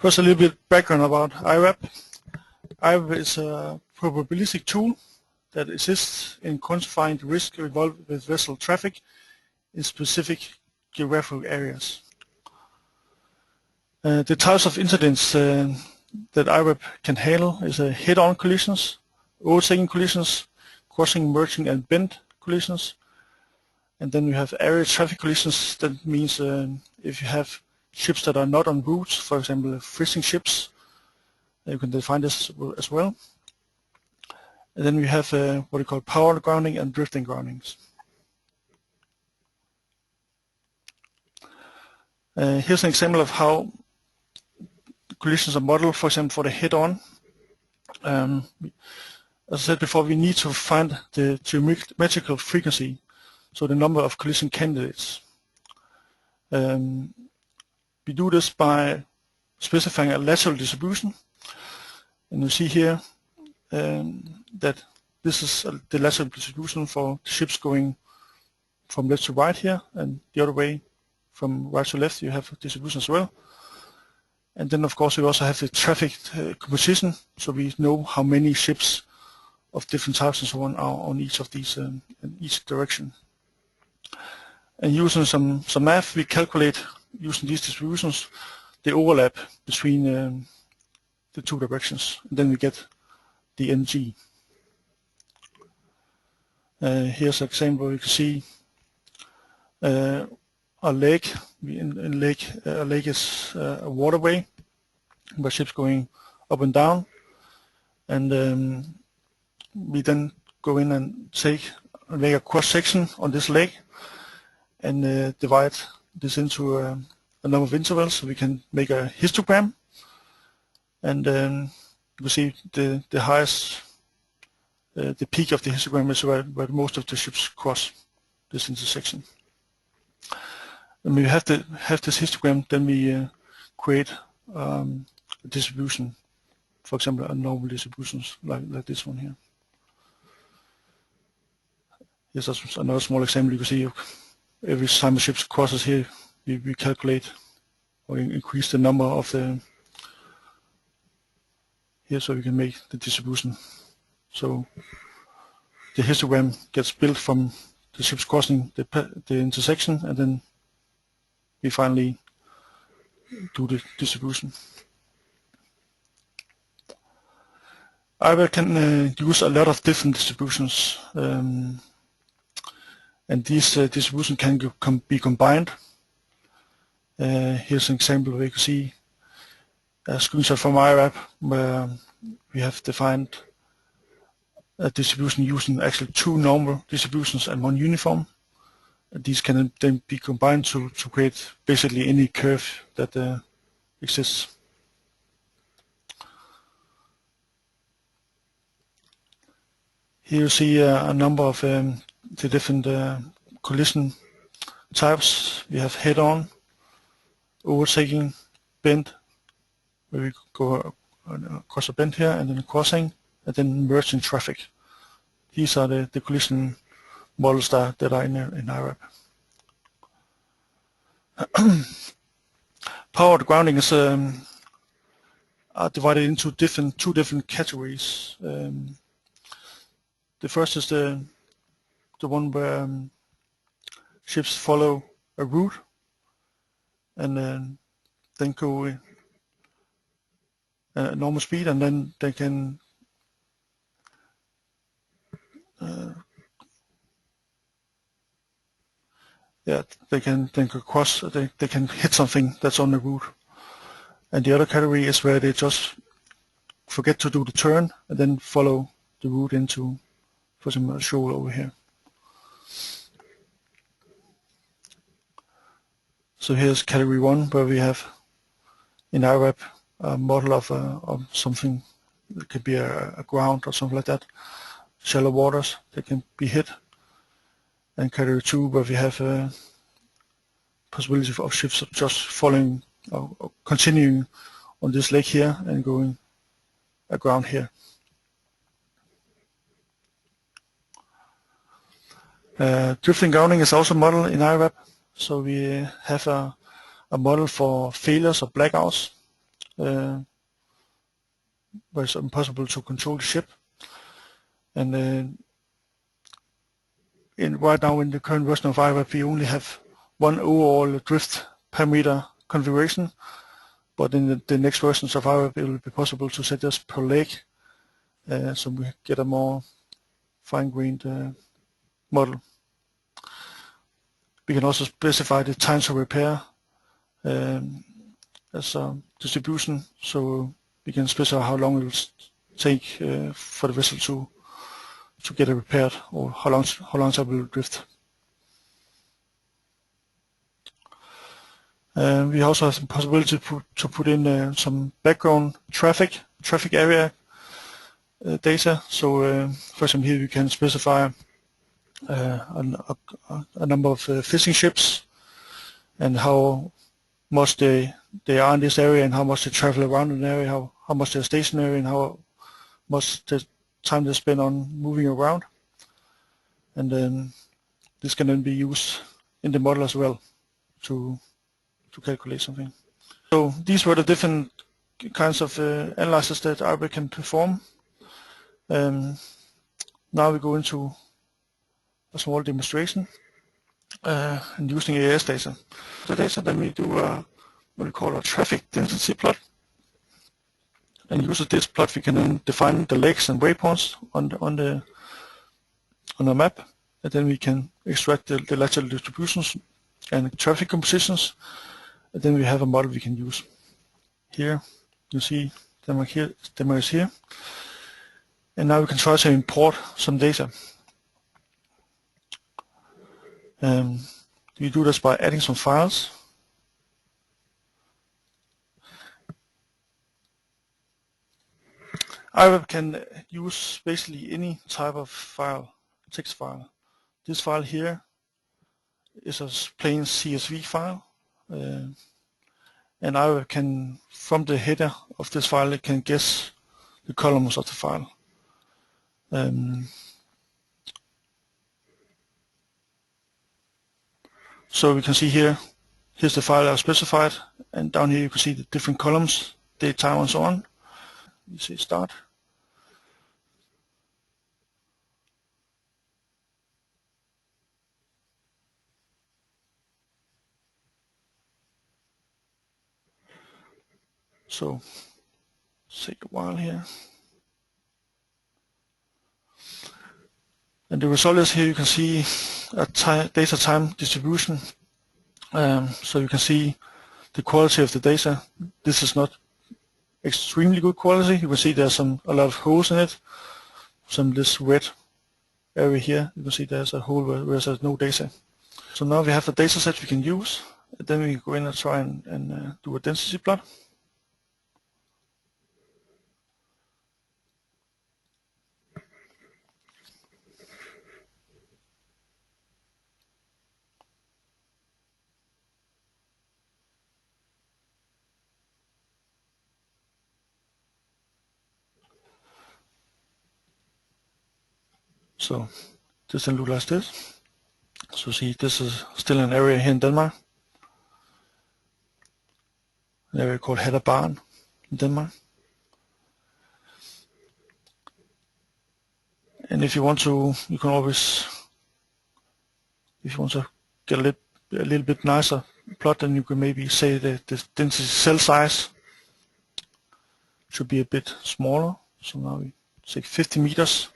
First, a little bit background about IRAP. IRAP is a probabilistic tool that assists in quantifying the risk involved with vessel traffic in specific geographical areas. The types of incidents that IRAP can handle is head-on collisions, overtaking collisions, crossing, merging, and bend collisions. And then we have area traffic collisions. That means if you have ships that are not on routes, for example, fishing ships, you can define this as well. And then we have what we call powered grounding and drifting groundings. Here's an example of how collisions are modeled, for example, for the head-on. As I said before, we need to find the geometrical frequency, so the number of collision candidates. We do this by specifying a lateral distribution, and you see here that this is the lateral distribution for ships going from left to right here, and the other way from right to left you have a distribution as well. And then of course we also have the traffic composition, so we know how many ships of different types and so on are on each of these in each direction. And using some math, we calculate, using these distributions, the overlap between the two directions, and then we get the NG. Here's an example where you can see a lake. A lake is a waterway where ships going up and down, and we then go in and make a cross section on this lake and divide this into a number of intervals, so we can make a histogram. And you see the highest, the peak of the histogram is where most of the ships cross this intersection. When we have this histogram, then we create a distribution, for example, a normal distributions like this one here. Here's another small example. You can see every time a ship crosses here, we calculate or increase the number of the here, so we can make the distribution. So the histogram gets built from the ships crossing the intersection, and then we finally do the distribution. IRAP can use a lot of different distributions, and these distributions can be combined. Here's an example where you can see a screenshot from IRAP where we have defined a distribution using actually two normal distributions and one uniform. These can then be combined to create basically any curve that exists. Here you see a number of the different collision types. We have head-on, overtaking, bend, where we go across a bend here, and then crossing, and then merging traffic. These are the collision models that are in IRAP. Powered grounding is divided into two different categories. The first is the one where ships follow a route and then go at normal speed, and then they can they can cross. They can hit something that's on the route. And the other category is where they just forget to do the turn and then follow the route into, for example, a shoal over here. So here's category 1, where we have in IRAP a model of something that could be a ground or something like that, shallow waters that can be hit. And category 2, where we have a possibility of ships just following or continuing on this lake here and going aground here. Drifting grounding is also modeled in IRAP. So we have a model for failures or blackouts. where it's impossible to control the ship. And right now in the current version of IRAP, we only have one overall drift parameter configuration, but in the next versions of IRAP, it will be possible to set this per leg, so we get a more fine-grained model. We can also specify the time to repair as a distribution, so we can specify how long it will take for the vessel to get it repaired, or how long it will drift. We also have the possibility to put in some background traffic area data. So, for example, here we can specify a number of fishing ships and how much they are in this area, and how much they travel around an area, how much they're stationary, and how much the time they spend on moving around. And then this can then be used in the model as well to calculate something. So these were the different kinds of analysis that IRAP can perform. Now we go into a small demonstration and using AIS data. The data, then we do what we call a traffic density plot. And using this plot, we can then define the legs and waypoints on the map, and then we can extract the lateral distributions and traffic compositions, and then we have a model we can use. Here you see Denmark is here, and now we can try to import some data. We do this by adding some files. IRAP can use basically any type of file, text file. This file here is a plain CSV file, and IRAP can, from the header of this file, it can guess the columns of the file. So we can see here's the file I specified, and down here you can see the different columns, date, time, and so on. You see start. So take a while here. And the result is here you can see a data time distribution. So you can see the quality of the data. This is not extremely good quality. You can see there's a lot of holes in it. Some this red area here, you can see there's a hole where there's no data. So now we have a data set we can use. And then we go in and try and do a density plot. So this then look like this. So see, this is still an area here in Denmark, an area called Hedda Barn in Denmark. And if you want to, you can always, if you want to get a little bit nicer plot, then you can maybe say that the density cell size should be a bit smaller. So now we take 50 meters.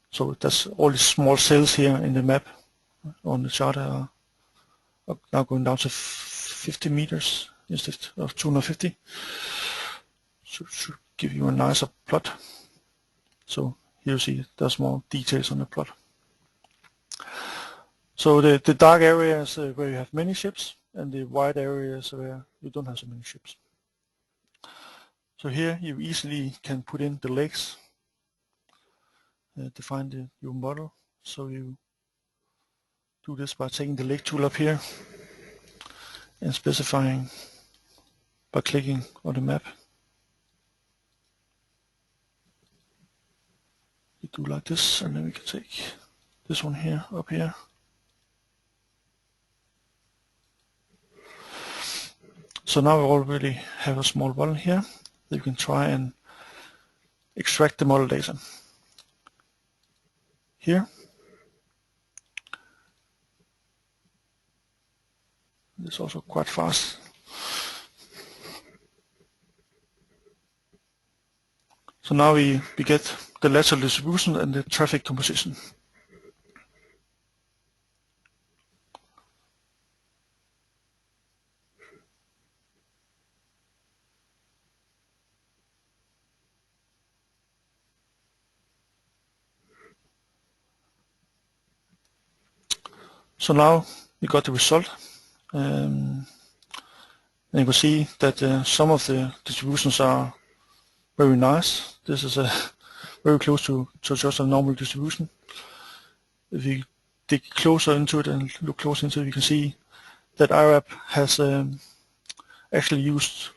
So that's all these small cells here in the map on the chart are now going down to 50 meters instead of 250. So it should give you a nicer plot. So here you see there's more details on the plot. So the dark area is where you have many ships, and the white area is where you don't have so many ships. So here you easily can put in the legs, define your model. So you do this by taking the leg tool up here and specifying by clicking on the map. You do like this, and then we can take this one here up here. So now we already have a small model here that you can try and extract the model data. Here, it's also quite fast. So now we get the lateral distribution and the traffic composition. So now we got the result. And you can see that some of the distributions are very nice. This is very close to just a normal distribution. If you dig closer into it and look closer into it, you can see that IRAP has actually used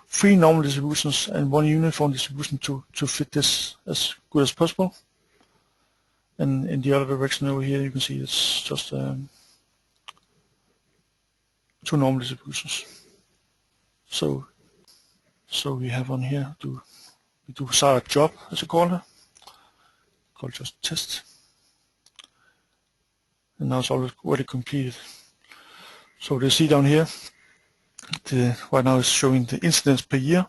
3 normal distributions and 1 uniform distribution to fit this as good as possible. And in the other direction over here, you can see it's just 2 normal distributions. So we have on here we do SARA job, as you call it, called just test. And now it's already completed. So you see down here, right now it's showing the incidents per year.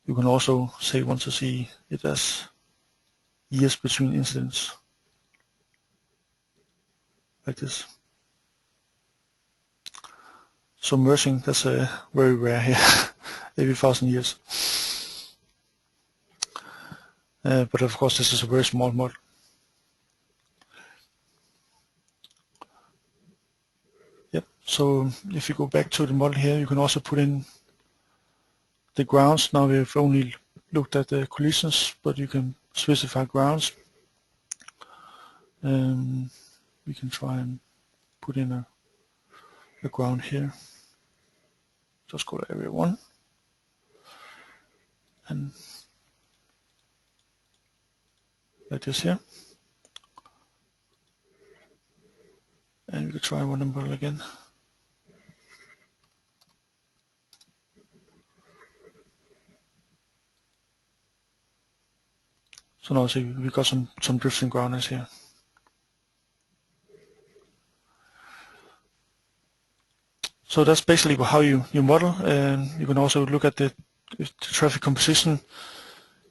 You can also say want to see it as years between incidents, like this. So merging, that's very rare here, every 1,000 years. But of course this is a very small model. Yep. So if you go back to the model here, you can also put in the grounds. Now we've only looked at the collisions, but you can specify grounds. We can try and put in a ground here. Just go to area 1. And like this here. And we can try one model again. So now see we got some drifting grounders here. So that's basically how you model, and you can also look at the traffic composition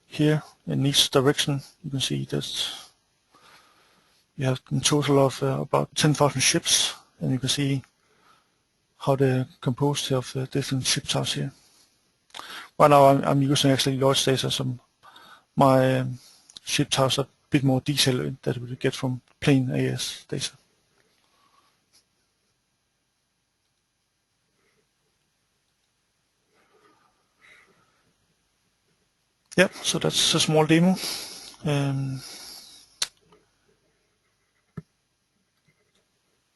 here in each direction. You can see that you have in total of about 10,000 ships, and you can see how they're composed of different ship types here. Right now I'm using actually Lloyd's data, so my ship types are a bit more detailed that we get from plain AS data. Yep, so that's a small demo.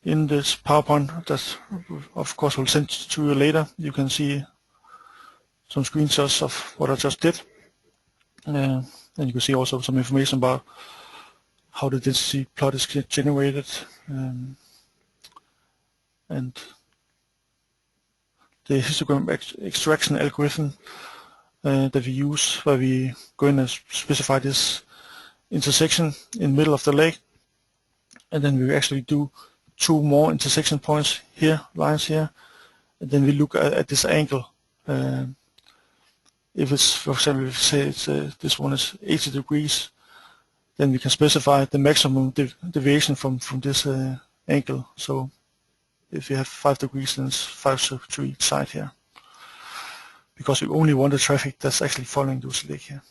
In this PowerPoint that of course will send to you later, you can see some screenshots of what I just did. And you can see also some information about how the density plot is generated, and the histogram extraction algorithm that we use, where we go in and specify this intersection in the middle of the lake, and then we actually do 2 more intersection points here, lines here, and then we look at this angle. If it's, for example, if say it's, this one is 80 degrees, then we can specify the maximum deviation from this angle. So if you have 5 degrees, then it's 5 to each side here, because we only want the traffic that's actually following this lake here.